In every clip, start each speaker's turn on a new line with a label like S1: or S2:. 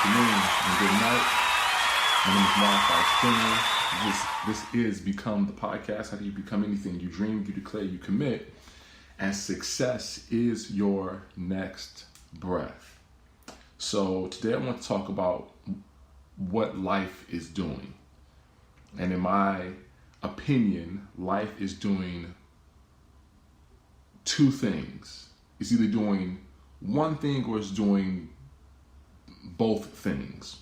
S1: afternoon, and good night. My name is Mark Springer. This is Become the Podcast. How do you become anything you dream, you declare, you commit, and success is your next breath. So today I want to talk about what life is doing. And in my opinion, life is doing two things. It's either doing one thing or it's doing both things.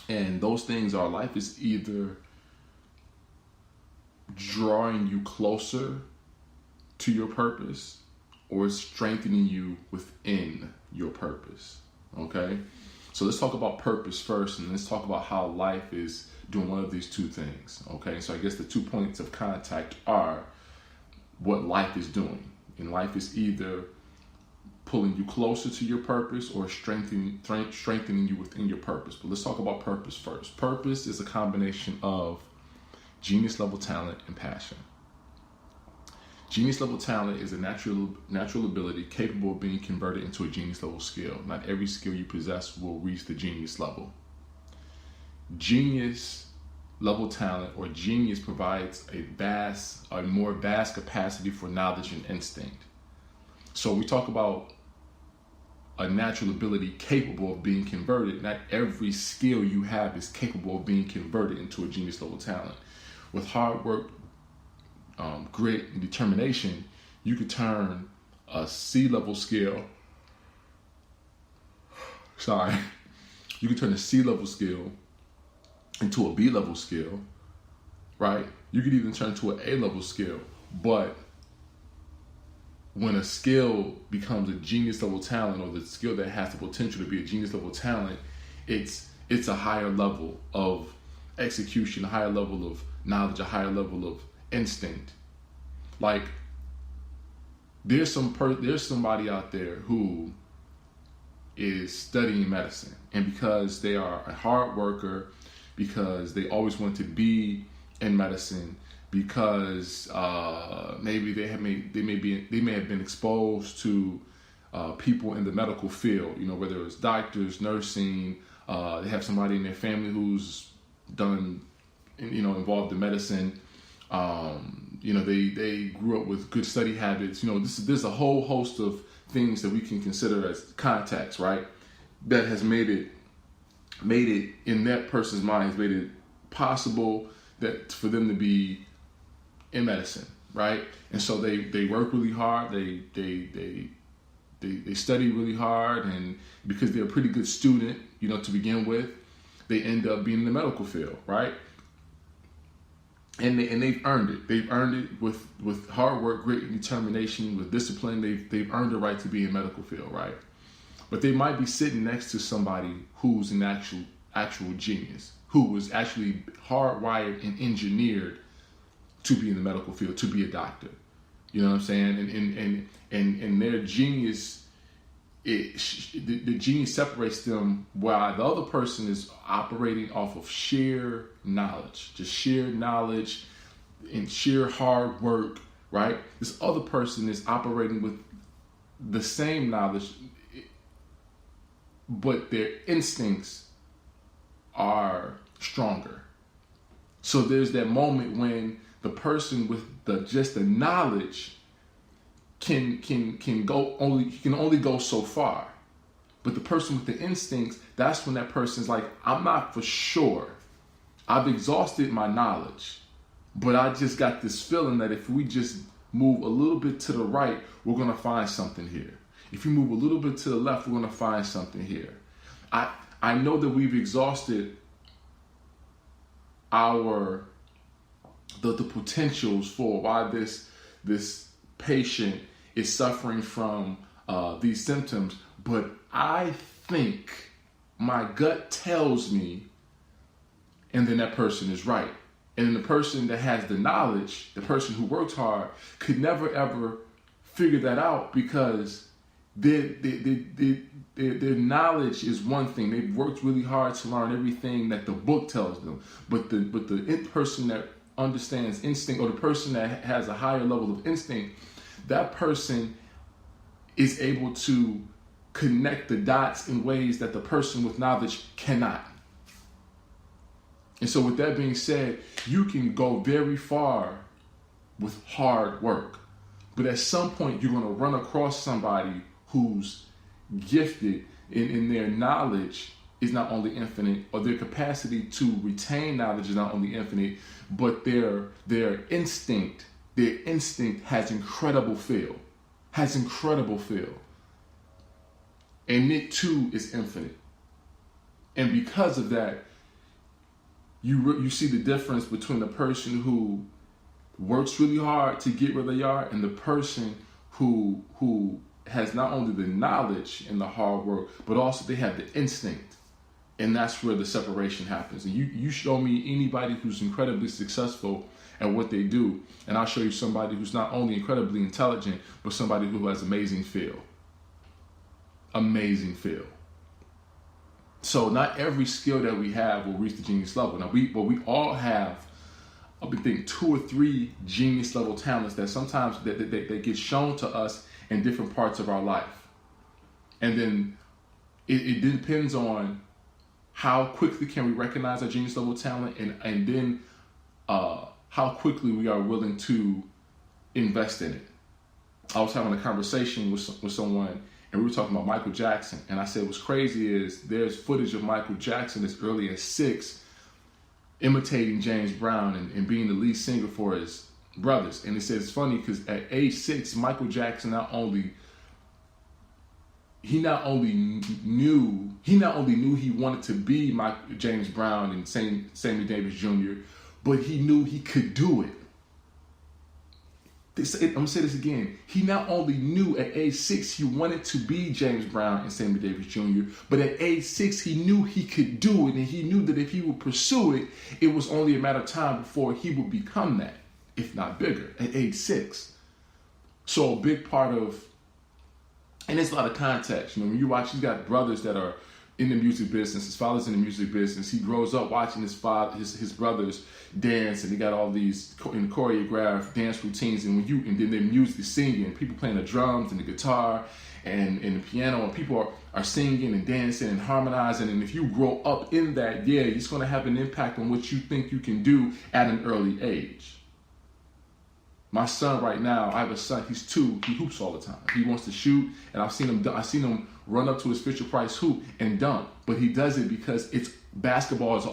S1: And those things are, life is either drawing you closer to your purpose or it's strengthening you within your purpose. Okay? So let's talk about purpose first, and let's talk about how life is doing one of these two things. Okay? So I guess the 2 points of contact are what life is doing. And life is either pulling you closer to your purpose or strengthening you within your purpose. But let's talk about purpose first. Purpose is a combination of genius level talent and passion. Genius level talent is a natural ability capable of being converted into a genius level skill. Not every skill you possess will reach the genius level. Genius level talent or genius provides a more vast capacity for knowledge and instinct. So we talk about a natural ability capable of being converted. Not every skill you have is capable of being converted into a genius level talent. With hard work, grit, and determination, you could turn a C-level skill. You could turn a C-level skill into a B-level skill, right? You could even turn to an A-level skill, but when a skill becomes a genius level talent, or the skill that has the potential to be a genius level talent, it's a higher level of execution, a higher level of knowledge, a higher level of instinct. Like there's somebody out there who is studying medicine, and because they are a hard worker, because they always want to be in medicine, because maybe they may have been exposed to people in the medical field, whether it's doctors, nursing, they have somebody in their family who's done, involved in medicine. They grew up with good study habits. There's a whole host of things that we can consider as contacts, right? That has made it in that person's mind, has made it possible that for them to be in medicine, right? And so they work really hard. They study really hard, and because they're a pretty good student, to begin with, they end up being in the medical field, right? And they've earned it. They've earned it with hard work, grit, and determination, with discipline. They've earned the right to be in the medical field, right? But they might be sitting next to somebody who's an actual genius, who was actually hardwired and engineered to be in the medical field, to be a doctor. You know what I'm saying? And their genius, the genius separates them, while the other person is operating off of sheer knowledge, just sheer knowledge and sheer hard work, right? This other person is operating with the same knowledge, but their instincts are stronger. So there's that moment when the person with the knowledge can only go so far. But the person with the instincts, that's when that person's like, I'm not for sure. I've exhausted my knowledge, but I just got this feeling that if we just move a little bit to the right, we're gonna find something here. If you move a little bit to the left, we're gonna find something here. I know that we've exhausted the potentials for why this patient is suffering from these symptoms, but I think my gut tells me, and then that person is right. And then the person that has the knowledge, the person who works hard, could never ever figure that out, because their knowledge is one thing. They've worked really hard to learn everything that the book tells them. But the person that understands instinct, or the person that has a higher level of instinct, that person is able to connect the dots in ways that the person with knowledge cannot. And so with that being said, you can go very far with hard work. But at some point, you're going to run across somebody who's gifted in their knowledge is not only infinite, or their capacity to retain knowledge is not only infinite, but their instinct has incredible feel. And it too is infinite. And because of that, you see the difference between the person who works really hard to get where they are and the person who has not only the knowledge and the hard work, but also they have the instinct. And that's where the separation happens. And you show me anybody who's incredibly successful at what they do, and I'll show you somebody who's not only incredibly intelligent, but somebody who has amazing feel. So not every skill that we have will reach the genius level. Now we all have, I think, 2 or 3 genius level talents that sometimes they get shown to us in different parts of our life. And then it depends on how quickly can we recognize our genius level talent, and then how quickly we are willing to invest in it. I was having a conversation with someone, and we were talking about Michael Jackson. And I said, what's crazy is there's footage of Michael Jackson as early as 6 imitating James Brown and being the lead singer for his brothers. And he said it's funny because at age 6, Michael Jackson not only knew he wanted to be James Brown and Sammy Davis Jr., but he knew he could do it. I'm gonna say this again. He not only knew at age 6 he wanted to be James Brown and Sammy Davis Jr., but at age 6 he knew he could do it, and he knew that if he would pursue it, it was only a matter of time before he would become that, if not bigger, at age 6. So a big part of, and there's a lot of context. When you watch, he's got brothers that are in the music business. His father's in the music business. He grows up watching his brothers dance, and they got all these choreographed dance routines. And then their music, singing, people playing the drums and the guitar and the piano, and people are singing and dancing and harmonizing. And if you grow up in that, it's going to have an impact on what you think you can do at an early age. My son right now, I have a son, he's 2, he hoops all the time. He wants to shoot, and I've seen him run up to his Fisher Price hoop and dunk. But he does it because basketball is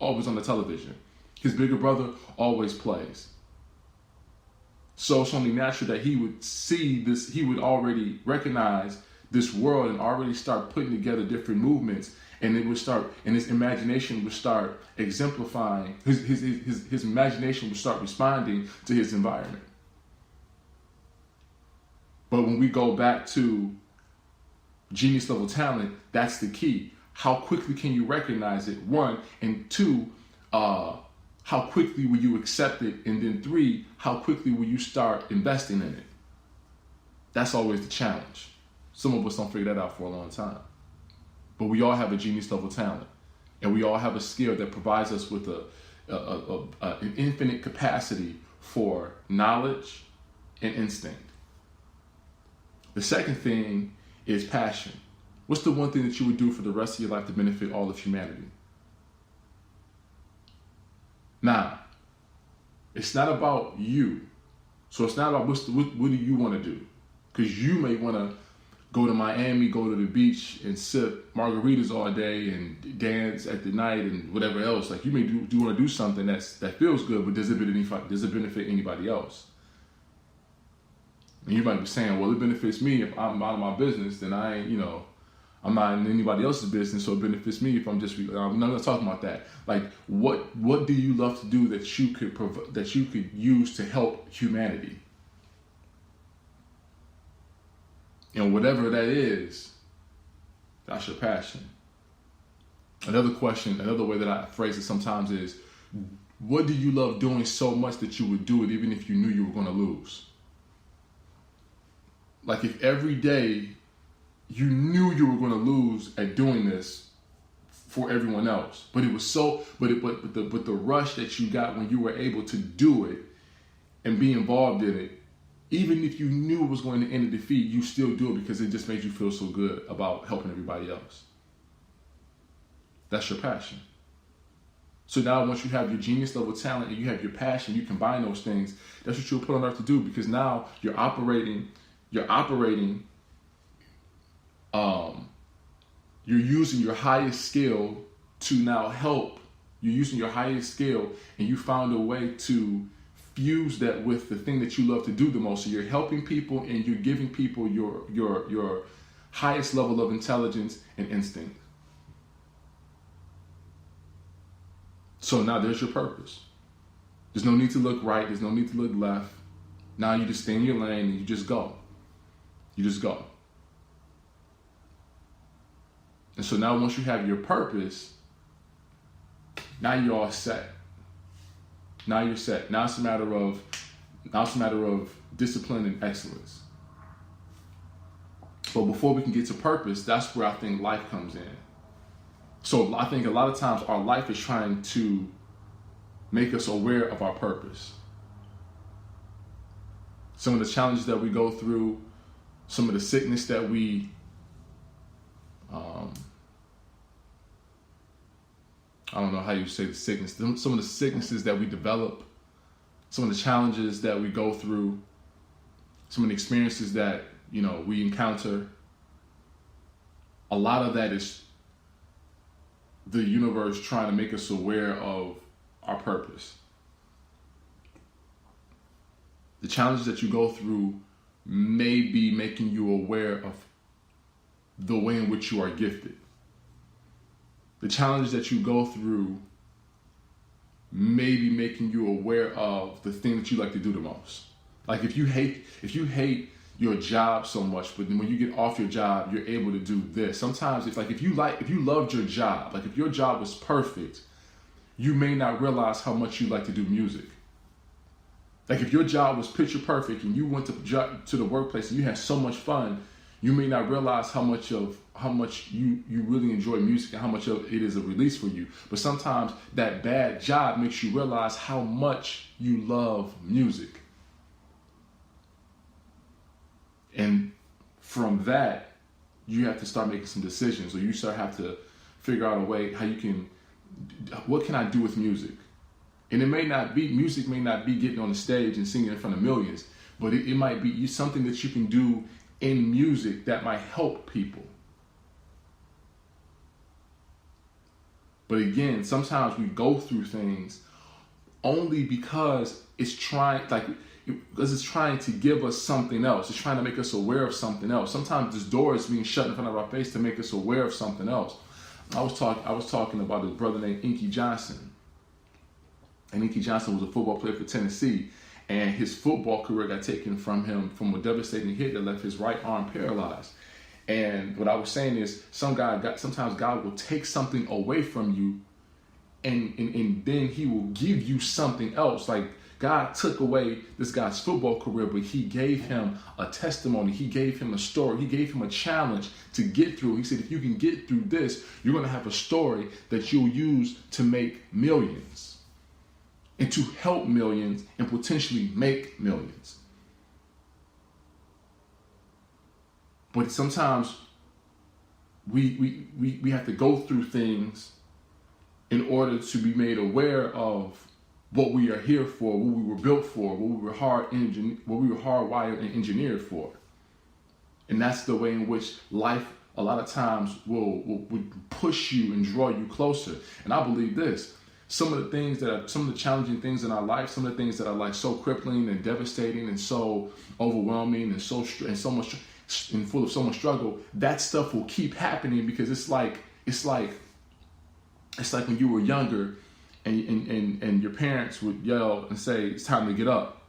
S1: always on the television. His bigger brother always plays. So it's only natural that he would see this, he would already recognize this world and already start putting together different movements, and it would start, and his imagination would start exemplifying, his imagination would start responding to his environment. But when we go back to genius level talent, that's the key. How quickly can you recognize it? 1, and 2, how quickly will you accept it? And then 3, how quickly will you start investing in it? That's always the challenge. Some of us don't figure that out for a long time. But we all have a genius level talent, and we all have a skill that provides us with an infinite capacity for knowledge and instinct. The second thing is passion. What's the one thing that you would do for the rest of your life to benefit all of humanity? Now, it's not about you. So it's not about what do you want to do? Because you may want to go to Miami, go to the beach and sip margaritas all day and dance at the night and whatever else. Like, you may do want to do something that feels good, but does it benefit anybody else? And you might be saying, well, it benefits me if I'm out of my business, then I ain't, I'm not in anybody else's business, so it benefits me if I'm not talking about that. Like, what do you love to do that you could use to help humanity? And whatever that is, that's your passion. Another way that I phrase it sometimes is, what do you love doing so much that you would do it even if you knew you were going to lose? Like, if every day you knew you were going to lose at doing this for everyone else, but it was but the rush that you got when you were able to do it and be involved in it Even if you knew it was going to end in defeat, you still do it because it just made you feel so good about helping everybody else. That's your passion. So now once you have your genius level talent and you have your passion, you combine those things, that's what you're put on earth to do, because now you're using your highest skill to now help. You're using your highest skill and you found a way to fuse that with the thing that you love to do the most. So you're helping people and you're giving people your highest level of intelligence and instinct. So now there's your purpose. There's no need to look right. There's no need to look left. Now you just stay in your lane and you just go. You just go. And so now once you have your purpose, now you're all set. Now you're set. Now it's a matter of discipline and excellence. But before we can get to purpose, that's where I think life comes in. So I think a lot of times our life is trying to make us aware of our purpose. Some of the challenges that we go through, some of the sickness that we I don't know how you say the sickness. Some of the sicknesses that we develop, some of the challenges that we go through, some of the experiences that, we encounter. A lot of that is the universe trying to make us aware of our purpose. The challenges that you go through may be making you aware of the way in which you are gifted. The challenge that you go through may be making you aware of the thing that you like to do the most. Like if you hate your job so much, but then when you get off your job, you're able to do this. Sometimes if you loved your job, like if your job was perfect, you may not realize how much you like to do music. Like if your job was picture perfect and you went to the workplace and you had so much fun, you may not realize how much you really enjoy music and how much of it is a release for you. But sometimes that bad job makes you realize how much you love music. And from that, you have to start making some decisions, or you have to figure out a way what can I do with music? And music may not be getting on the stage and singing in front of millions, but it might be something that you can do in music that might help people. But again, sometimes we go through things only because it's trying to give us something else. It's trying to make us aware of something else. Sometimes this door is being shut in front of our face to make us aware of something else. I was talking about a brother named Inky Johnson. And Inky Johnson was a football player for Tennessee. And his football career got taken from him from a devastating hit that left his right arm paralyzed. And what I was saying is, sometimes God will take something away from you, and then He will give you something else. Like God took away this guy's football career, but He gave him a testimony. He gave him a story. He gave him a challenge to get through. He said, if you can get through this, you're going to have a story that you'll use to make millions, and to help millions and potentially make millions. But sometimes we have to go through things in order to be made aware of what we are here for, what we were built for, what we were hardwired and engineered for. And that's the way in which life a lot of times will push you and draw you closer. And I believe this. Some of the challenging things in our life, some of the things that are like so crippling and devastating and so overwhelming and so much and full of so much struggle, that stuff will keep happening because it's like when you were younger and your parents would yell and say it's time to get up,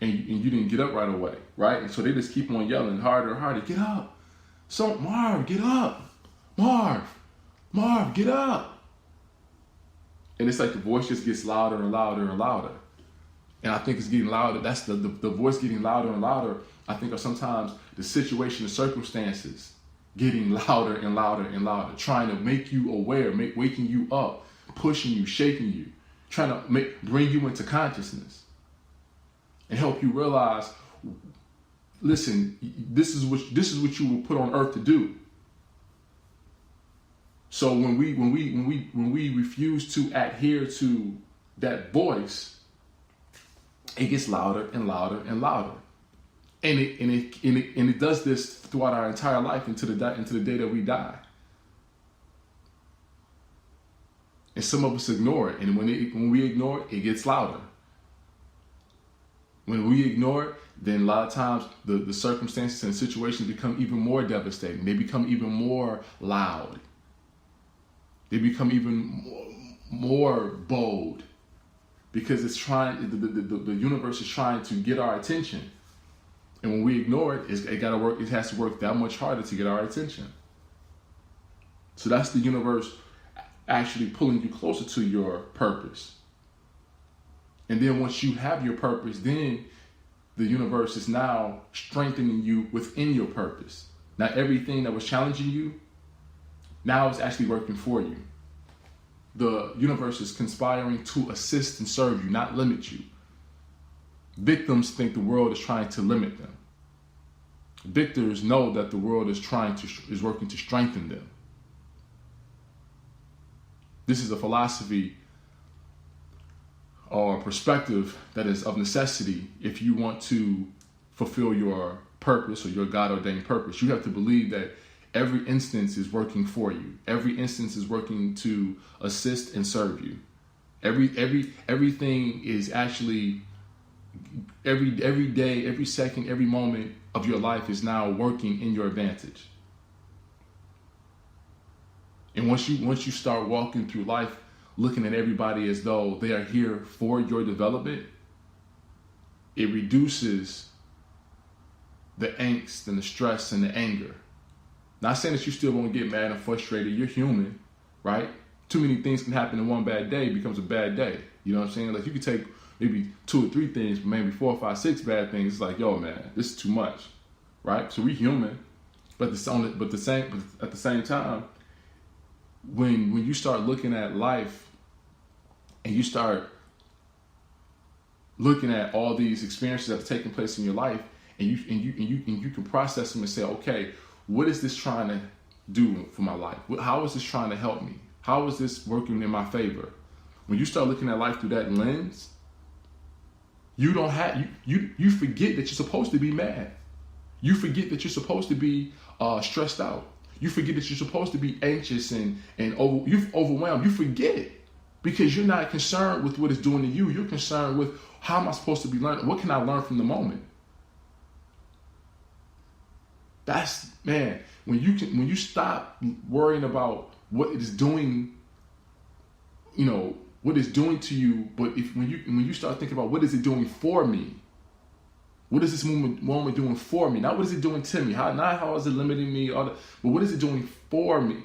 S1: and you didn't get up right away, right? And so they just keep on yelling harder and harder, get up. So Marv, get up. Marv, get up. And it's like the voice just gets louder and louder and louder. And I think it's getting louder. That's the voice getting louder and louder. I think are sometimes the situation, the circumstances getting louder and louder and louder, trying to make you aware, waking you up, pushing you, shaking you, trying to bring you into consciousness and help you realize listen, this is what you were put on earth to do. So when we refuse to adhere to that voice, it gets louder and louder and louder, and it does this throughout our entire life into the day that we die. And some of us ignore it, and when we ignore it, it gets louder. When we ignore it, then a lot of times the circumstances and situations become even more devastating. They become even more loud. They become even more bold, because it's trying. The universe is trying to get our attention, and when we ignore it, it got to work. It has to work that much harder to get our attention. So that's the universe actually pulling you closer to your purpose. And then once you have your purpose, then the universe is now strengthening you within your purpose. Now everything that was challenging you, now it's actually working for you. The universe is conspiring to assist and serve you, not limit you. Victims think the world is trying to limit them. Victors know that the world is working to strengthen them. This is a philosophy or perspective that is of necessity if you want to fulfill your purpose or your God-ordained purpose. You have to believe that every instance is working for you. Every instance is working to assist and serve you. Everything is actually, every day, every second, every moment of your life is now working in your advantage. And once you start walking through life looking at everybody as though they are here for your development, it reduces the angst and the stress and the anger. Not saying that you still won't get mad and frustrated. You're human, right? Too many things can happen in one bad day. It becomes a bad day. You know what I'm saying? Like you could take maybe 2 or 3 things, but maybe 4, 5, 6 bad things. It's like, yo, man, this is too much, right? So we're human, but at the same time, when you start looking at life and you start looking at all these experiences that have taken place in your life, and you can process them and say, okay, what is this trying to do for my life? How is this trying to help me? How is this working in my favor? When you start looking at life through that lens, you forget that you're supposed to be mad. You forget that you're supposed to be stressed out. You forget that you're supposed to be anxious and you're overwhelmed. You forget because you're not concerned with what it's doing to you. You're concerned with how am I supposed to be learning? What can I learn from the moment? That's, man, when you stop worrying about what it is doing, what it's doing to you, but when you start thinking about what is it doing for me? What is this moment doing for me? Not what is it doing to me? Not how is it limiting me? But what is it doing for me?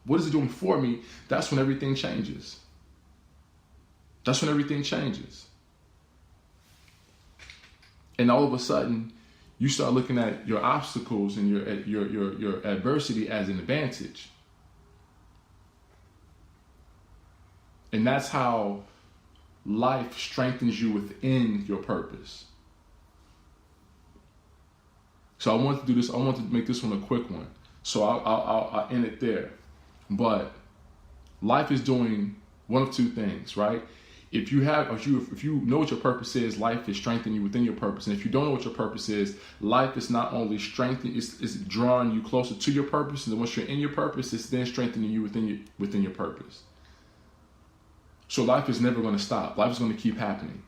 S1: What is it doing for me? That's when everything changes. That's when everything changes. And all of a sudden, you start looking at your obstacles and your adversity as an advantage. And that's how life strengthens you within your purpose. So I want to do this. I want to make this one a quick one. So I'll end it there. But life is doing one of 2 things, right? If you know what your purpose is, life is strengthening you within your purpose. And if you don't know what your purpose is, life is not only strengthening, it's drawing you closer to your purpose. And then once you're in your purpose, it's then strengthening you within your purpose. So life is never going to stop. Life is going to keep happening.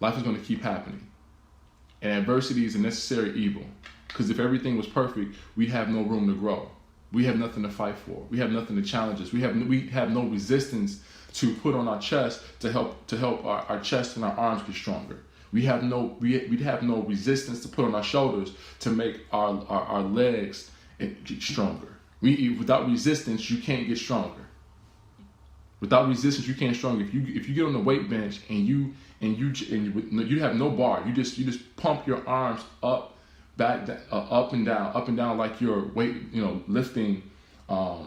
S1: Life is going to keep happening. And adversity is a necessary evil. Because if everything was perfect, we'd have no room to grow. We have nothing to fight for. We have nothing to challenge us. We have no resistance to put on our chest to help our chest and our arms get stronger. We'd have no resistance to put on our shoulders to make our legs get stronger. Without resistance, you can't get stronger. Without resistance, you can't stronger. If you get on the weight bench and you have no bar, you just pump your arms up, back, up and down like you're lifting a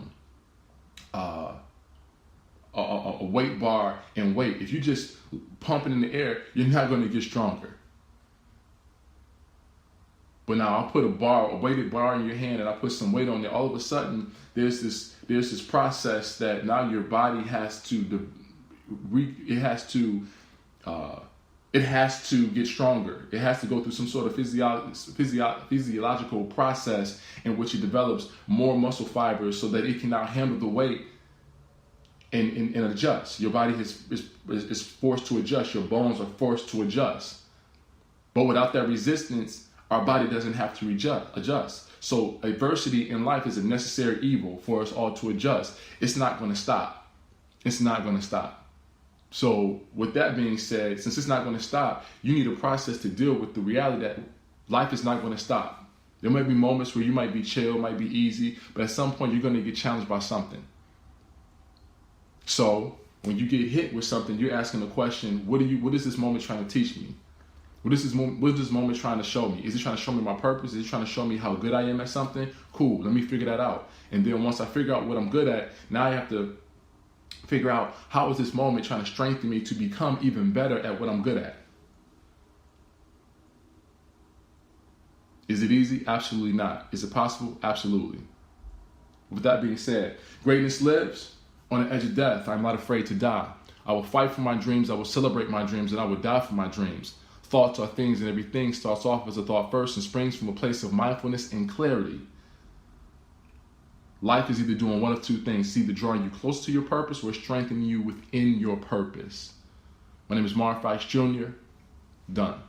S1: weight bar and weight. If you just pump it in the air, you're not going to get stronger. But now I'll put a weighted bar in your hand and I put some weight on there. All of a sudden, there's this process that now your body has to it has to get stronger. It has to go through some sort of physiological process in which it develops more muscle fibers so that it can now handle the weight and adjust. Your body is forced to adjust. Your bones are forced to adjust. But without that resistance, our body doesn't have to adjust. So adversity in life is a necessary evil for us all to adjust. It's not going to stop. It's not going to stop. So with that being said, since it's not going to stop, you need a process to deal with the reality that life is not going to stop. There might be moments where you might be chill, might be easy, but at some point you're going to get challenged by something. So when you get hit with something, you're asking the question, what is this moment trying to teach me? What is this moment trying to show me? Is it trying to show me my purpose? Is it trying to show me how good I am at something? Cool, let me figure that out. And then once I figure out what I'm good at, now I have to figure out how is this moment trying to strengthen me to become even better at what I'm good at. Is it easy? Absolutely not. Is it possible? Absolutely. With that being said, greatness lives on the edge of death. I'm not afraid to die. I will fight for my dreams. I will celebrate my dreams, and I will die for my dreams. Thoughts are things, and everything starts off as a thought first and springs from a place of mindfulness and clarity. Life is either doing one of two things. It's either drawing you close to your purpose or strengthening you within your purpose. My name is Marv Fikes Jr. Done.